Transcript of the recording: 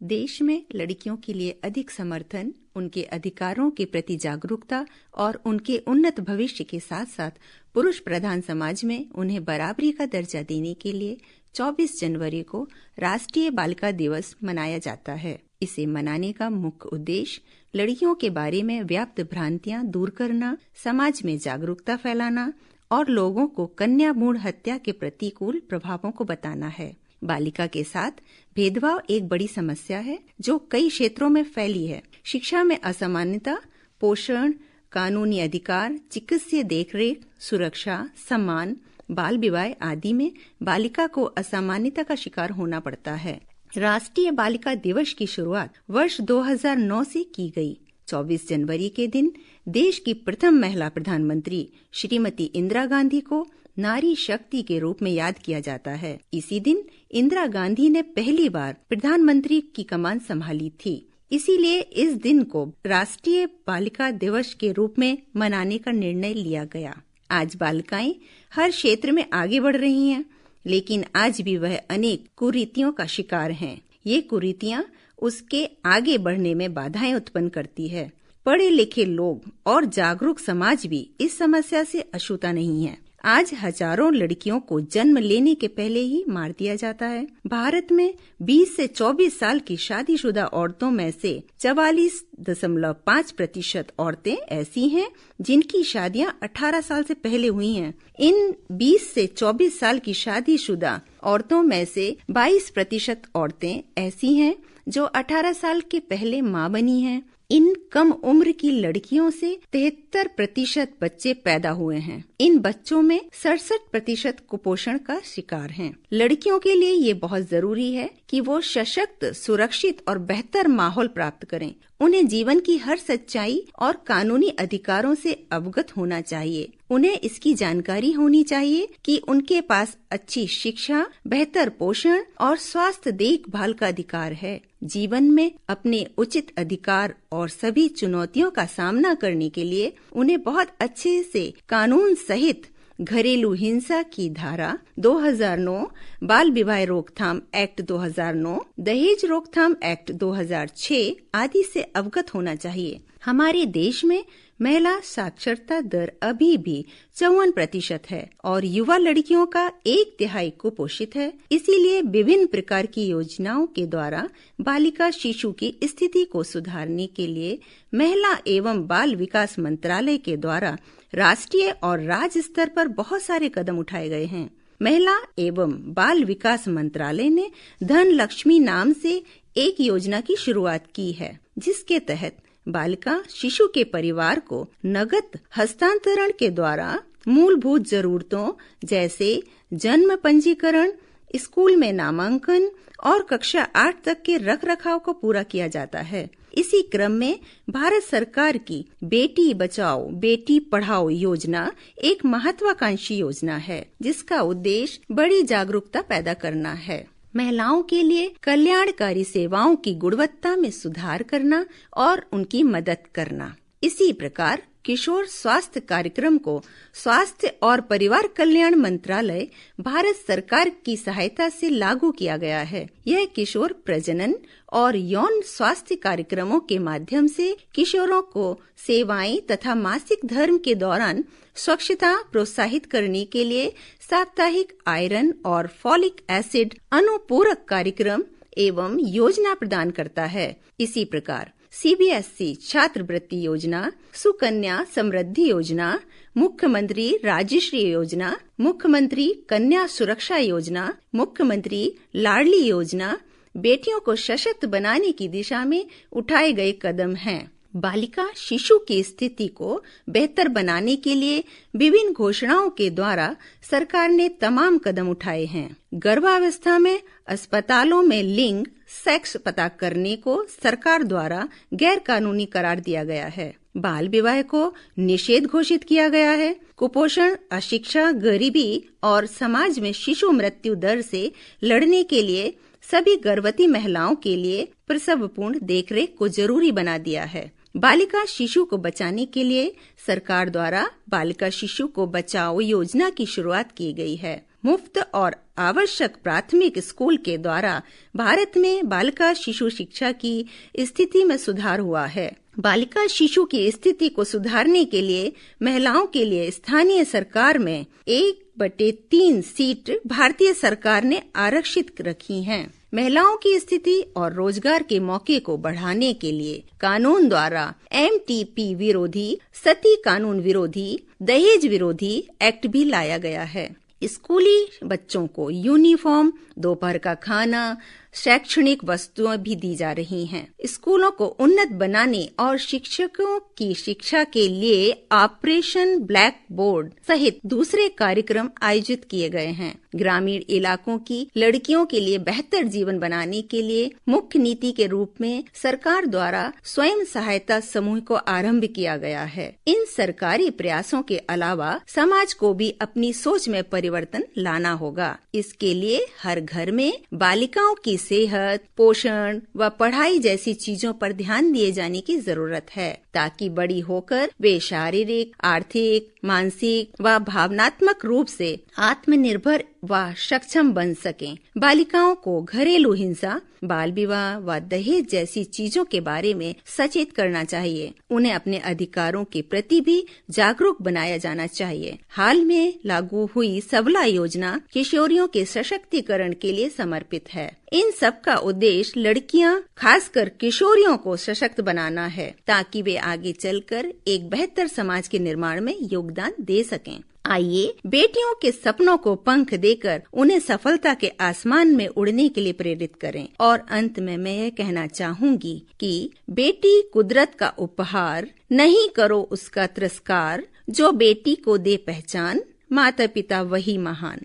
देश में लड़कियों के लिए अधिक समर्थन, उनके अधिकारों के प्रति जागरूकता और उनके उन्नत भविष्य के साथ साथ पुरुष प्रधान समाज में उन्हें बराबरी का दर्जा देने के लिए 24 जनवरी को राष्ट्रीय बालिका दिवस मनाया जाता है। इसे मनाने का मुख्य उद्देश्य लड़कियों के बारे में व्याप्त भ्रांतियां दूर करना, समाज में जागरूकता फैलाना और लोगों को कन्या भ्रूण हत्या के प्रतिकूल प्रभावों को बताना है। बालिका के साथ भेदभाव एक बड़ी समस्या है जो कई क्षेत्रों में फैली है। शिक्षा में असमानता, पोषण, कानूनी अधिकार, चिकित्सीय देखरेख, सुरक्षा, सम्मान, बाल विवाह आदि में बालिका को असमानता का शिकार होना पड़ता है। राष्ट्रीय बालिका दिवस की शुरुआत वर्ष 2009 से की गई। 24 जनवरी के दिन देश की प्रथम महिला प्रधानमंत्री श्रीमती इंदिरा गांधी को नारी शक्ति के रूप में याद किया जाता है। इसी दिन इंदिरा गांधी ने पहली बार प्रधानमंत्री की कमान संभाली थी। इसीलिए इस दिन को राष्ट्रीय बालिका दिवस के रूप में मनाने का निर्णय लिया गया। आज बालिकाएं हर क्षेत्र में आगे बढ़ रही हैं, लेकिन आज भी वह अनेक कुरीतियों का शिकार हैं। ये कुरीतियां उसके आगे बढ़ने में बाधाएं उत्पन्न करती है। पढ़े लिखे लोग और जागरूक समाज भी इस समस्या से अछूता नहीं है। आज हजारों लड़कियों को जन्म लेने के पहले ही मार दिया जाता है। भारत में 20 से 24 साल की शादीशुदा औरतों में से 44.5% औरतें ऐसी हैं जिनकी शादियां 18 साल से पहले हुई हैं। इन 20 से 24 साल की शादीशुदा औरतों में से 22% औरतें ऐसी हैं जो 18 साल के पहले मां बनी हैं। इन कम उम्र की लड़कियों से 73% बच्चे पैदा हुए हैं। इन बच्चों में 67% कुपोषण का शिकार हैं। लड़कियों के लिए ये बहुत जरूरी है कि वो सशक्त, सुरक्षित और बेहतर माहौल प्राप्त करें। उन्हें जीवन की हर सच्चाई और कानूनी अधिकारों से अवगत होना चाहिए। उन्हें इसकी जानकारी होनी चाहिए कि उनके पास अच्छी शिक्षा, बेहतर पोषण और स्वास्थ्य देखभाल का अधिकार है। जीवन में अपने उचित अधिकार और सभी चुनौतियों का सामना करने के लिए उन्हें बहुत अच्छे से कानून सहित घरेलू हिंसा की धारा 2009, बाल विवाह रोकथाम एक्ट 2009, दहेज रोकथाम एक्ट 2006 आदि से अवगत होना चाहिए। हमारे देश में महिला साक्षरता दर अभी भी 54% है और युवा लड़कियों का 1/3 कुपोषित है। इसीलिए विभिन्न प्रकार की योजनाओं के द्वारा बालिका शिशु की स्थिति को सुधारने के लिए महिला एवं बाल विकास मंत्रालय के द्वारा राष्ट्रीय और राज्य स्तर पर बहुत सारे कदम उठाए गए हैं। महिला एवं बाल विकास मंत्रालय ने धन लक्ष्मी नाम से एक योजना की शुरुआत की है, जिसके तहत बालिका शिशु के परिवार को नगद हस्तांतरण के द्वारा मूलभूत जरूरतों जैसे जन्म पंजीकरण, स्कूल में नामांकन और कक्षा 8 तक के रखरखाव को पूरा किया जाता है। इसी क्रम में भारत सरकार की बेटी बचाओ बेटी पढ़ाओ योजना एक महत्वाकांक्षी योजना है, जिसका उद्देश्य बड़ी जागरूकता पैदा करना है। महिलाओं के लिए कल्याणकारी सेवाओं की गुणवत्ता में सुधार करना और उनकी मदद करना। इसी प्रकार किशोर स्वास्थ्य कार्यक्रम को स्वास्थ्य और परिवार कल्याण मंत्रालय भारत सरकार की सहायता से लागू किया गया है। यह किशोर प्रजनन और यौन स्वास्थ्य कार्यक्रमों के माध्यम से किशोरों को सेवाएं तथा मासिक धर्म के दौरान स्वच्छता प्रोत्साहित करने के लिए साप्ताहिक आयरन और फॉलिक एसिड अनुपूरक कार्यक्रम एवं योजना प्रदान करता है। इसी प्रकार CBSE छात्रवृत्ति योजना, सुकन्या समृद्धि योजना, मुख्यमंत्री राजश्री योजना, मुख्यमंत्री कन्या सुरक्षा योजना, मुख्यमंत्री लाडली योजना बेटियों को सशक्त बनाने की दिशा में उठाए गए कदम हैं। बालिका शिशु की स्थिति को बेहतर बनाने के लिए विभिन्न घोषणाओं के द्वारा सरकार ने तमाम कदम उठाए हैं। गर्भावस्था में अस्पतालों में लिंग सेक्स पता करने को सरकार द्वारा गैर कानूनी करार दिया गया है। बाल विवाह को निषेध घोषित किया गया है। कुपोषण, अशिक्षा, गरीबी और समाज में शिशु मृत्यु दर से लड़ने के लिए सभी गर्भवती महिलाओं के लिए प्रसवपूर्ण देखरेख को जरूरी बना दिया है। बालिका शिशु को बचाने के लिए सरकार द्वारा बालिका शिशु को बचाओ योजना की शुरुआत की गई है। मुफ्त और आवश्यक प्राथमिक स्कूल के द्वारा भारत में बालिका शिशु शिक्षा की स्थिति में सुधार हुआ है। बालिका शिशु की स्थिति को सुधारने के लिए महिलाओं के लिए स्थानीय सरकार में 1/3 सीट भारतीय सरकार ने आरक्षित रखी हैं। महिलाओं की स्थिति और रोजगार के मौके को बढ़ाने के लिए कानून द्वारा MTP विरोधी, सती कानून विरोधी, दहेज विरोधी एक्ट भी लाया गया है। स्कूली बच्चों को यूनिफॉर्म, दोपहर का खाना, शैक्षणिक वस्तुएं भी दी जा रही हैं। स्कूलों को उन्नत बनाने और शिक्षकों की शिक्षा के लिए ऑपरेशन ब्लैक बोर्ड सहित दूसरे कार्यक्रम आयोजित किए गए हैं। ग्रामीण इलाकों की लड़कियों के लिए बेहतर जीवन बनाने के लिए मुख्य नीति के रूप में सरकार द्वारा स्वयं सहायता समूह को आरंभ किया गया है। इन सरकारी प्रयासों के अलावा समाज को भी अपनी सोच में परिवर्तन लाना होगा। इसके लिए हर घर में बालिकाओं की सेहत, पोषण व पढ़ाई जैसी चीजों पर ध्यान दिए जाने की जरूरत है, ताकि बड़ी होकर वे शारीरिक, आर्थिक, मानसिक व भावनात्मक रूप से आत्मनिर्भर व सक्षम बन सकें। बालिकाओं को घरेलू हिंसा, बाल विवाह व दहेज जैसी चीजों के बारे में सचेत करना चाहिए। उन्हें अपने अधिकारों के प्रति भी जागरूक बनाया जाना चाहिए। हाल में लागू हुई सबला योजना किशोरियों के सशक्तिकरण के लिए समर्पित है। इन सब का उद्देश्य लड़कियां, खासकर किशोरियों को सशक्त बनाना है, ताकि वे आगे चलकर एक बेहतर समाज के निर्माण में योगदान दे सकें। आइए बेटियों के सपनों को पंख देकर उन्हें सफलता के आसमान में उड़ने के लिए प्रेरित करें। और अंत में मैं यह कहना चाहूंगी कि बेटी कुदरत का उपहार, नहीं करो उसका तिरस्कार। जो बेटी को दे पहचान, माता पिता वही महान।